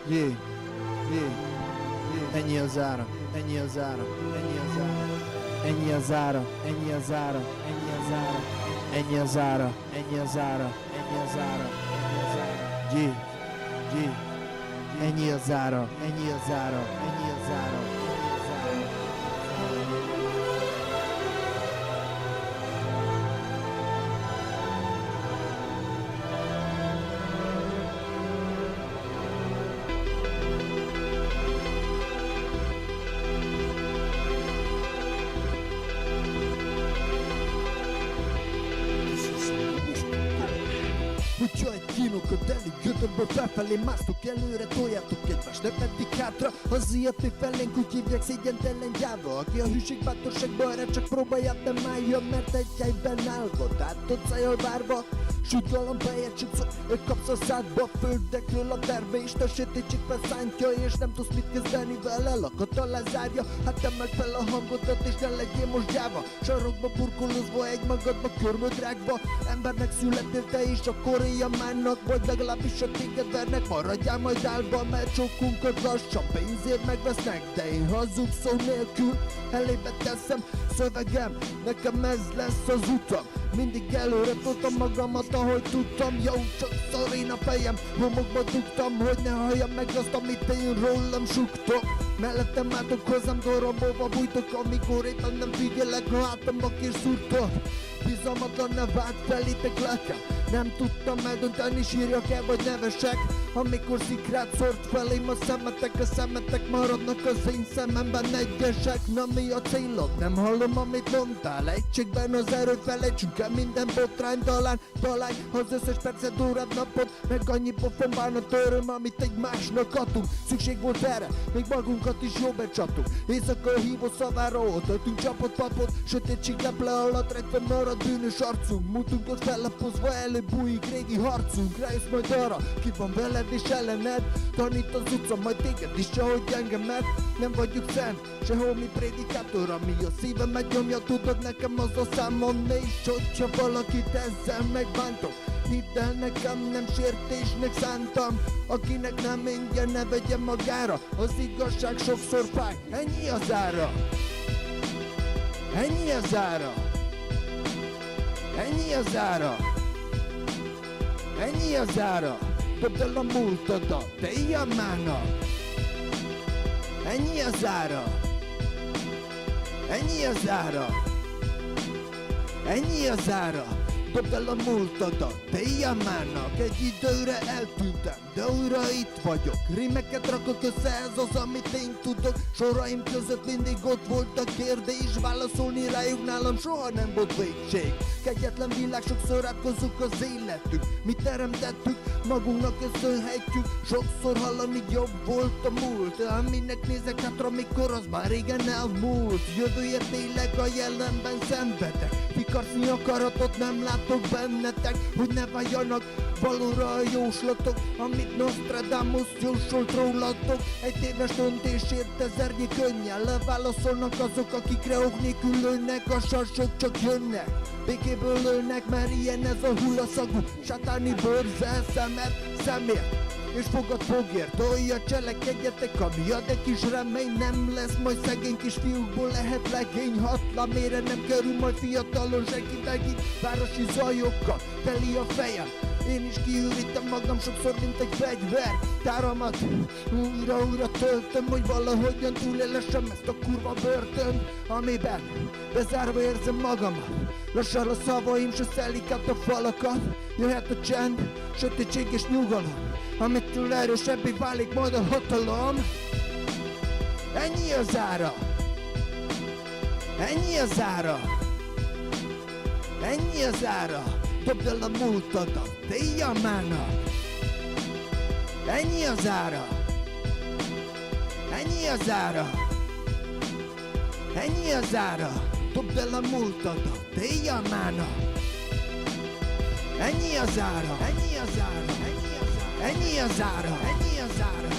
Yeah, yeah, ennyi az ára, ennyi az ára, ennyi az ára, ennyi az ára, ennyi az ára, ennyi az ára, ennyi az ára, ennyi az ára, ennyi az ára, ennyi az ára, yeah, yeah, ennyi az ára, ennyi az ára, ennyi az ára, ennyi az ára. Hogyha egy kínóköteli gödörből felfelé másztok, előre toljátok egymást, ne pedig hátra. Az ilyet még felénk úgy hívják szégyentelen gyáva, aki a hűség bátorságban erre csak próbálját nem állja, mert egy helyben állva, tátott szájjal várva. Süt galambáját sokszor, kapsz a szádba, földekről a terve, és a sötétségben szántja, és nem tudsz mit kezdeni vele, lakat alá zárja. Hát emeld fel a hangodat, és ne legyél most gyáva, sarokba burkolózva, egy magadba körmödrágba. Embernek születél te is, akkor éjjamának, vagy legalábbis a téged vernek, maradjál majd álba, mert sokunkat lassan pénzért megvesznek. De én hazug szó nélkül elébe teszem szövegem, nekem ez lesz az utam. Mindig előre toltam magamat, ahogy tudtam. Jó, sokszor én a fejem homokba dugtam, hogy ne halljam meg azt, amit én rólam suktok. Mellettem álltok, hozzám dorombolva bújtok, amikor éppen nem figyelek, ha hátamba készültok. Bizalmatlan ne vált felétek lelkem, nem tudtam eldönteni, sírjak-e vagy nevesek. Amikor szikrát szort felém a szemetek maradnak az én szememben egyesek. Na mi a célod? Nem hallom, amit mondtál. Egységben az erő, felejtsünk el minden botrány. Talán az összes percet, órát, napot, meg annyi pofon bánat öröm, amit egymásnak adunk. Szükség volt erre, még magunkat is jó becsatunk. Éjszaka hívó szavára odaadtunk csapott papot, sötétség leple alatt rejtve marad bűnös arcunk. Múltunkat fellapozva előbújik régi harcunk. Rájössz majd arra, ki van veled és ellened. Tanít az utca majd téged is, ahogy engemet. Nem vagyok szent, sehol mi prédikátor, ami a szívemet nyomja, tudod, nekem az a számon néz. Hogyha valakit ezzel megbántok, hidd el, nekem nem sértésnek szántam. Akinek nem ingyen, ne vegye magára, az igazság sokszor fáj. Ennyi az ára, ennyi az ára, ennyi az ára, ennyi az ára. Dobd el a múltadat, te ilyen mának. Ennyi az ára, ennyi az ára, ennyi az ára. Dobd el a múltadat, te ilyen mának. Egy időre eltűntem, de újra itt vagyok. Rímeket rakok össze, ez az, amit én tudok. Soraim között mindig ott volt a kérdés, válaszolni rájuk nálam soha nem volt végség. Kegyetlen világ, sokszor átkozzuk az életünk. Mi teremtettük, magunknak köszönhetjük. Sokszor hallani jobb volt a múlt, aminek nézek hátra, mikor az már régen elmúlt. Jövője tényleg a jelenben szenvedek, fikarcni akaratot nem látok bennetek, hogy ne váljanak valóra a jóslatok, amit Nostradamus jósolt rólatok. Egy téves döntésért ezernyi könnyel leválaszolnak azok, akikre ok nélkül lőnek, a sarsok csak jönnek. Békéből lőnek, mert ilyen ez a hullaszagú sátáni bőrze, szemért és fogad fogért. Olyan cselekedjetek, ami ad egy kis remény, nem lesz majd szegény kisfiúkból lehet legény. Hatlamére nem kerül majd fiatalon senki megint, városi zajokkal teli a fejem. Én is kiürítem magam sokszor, mint egy fegyver. Táramat újra töltöm, hogy valahogyan túlélessem ezt a kurva börtönt, amiben bezárva érzem magamat. Lassan a szavaim se szelik át a falakat. Jöhet a csend, sötétség és nyugalom, amitől erősebbé válik majd a hatalom. Ennyi az ára, ennyi az ára, ennyi az ára. Dobd el a múltadat, te ilyen mának. Ennyi az ára, ennyi az ára, ennyi az ára. Dobd el a múltadat, te ilyen mának. Ennyi az ára, ennyi az ára, ennyi az ára, ennyi az ára,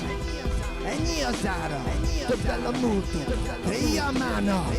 ennyi az ára. Dobd el a múltadat, te ilyen mának.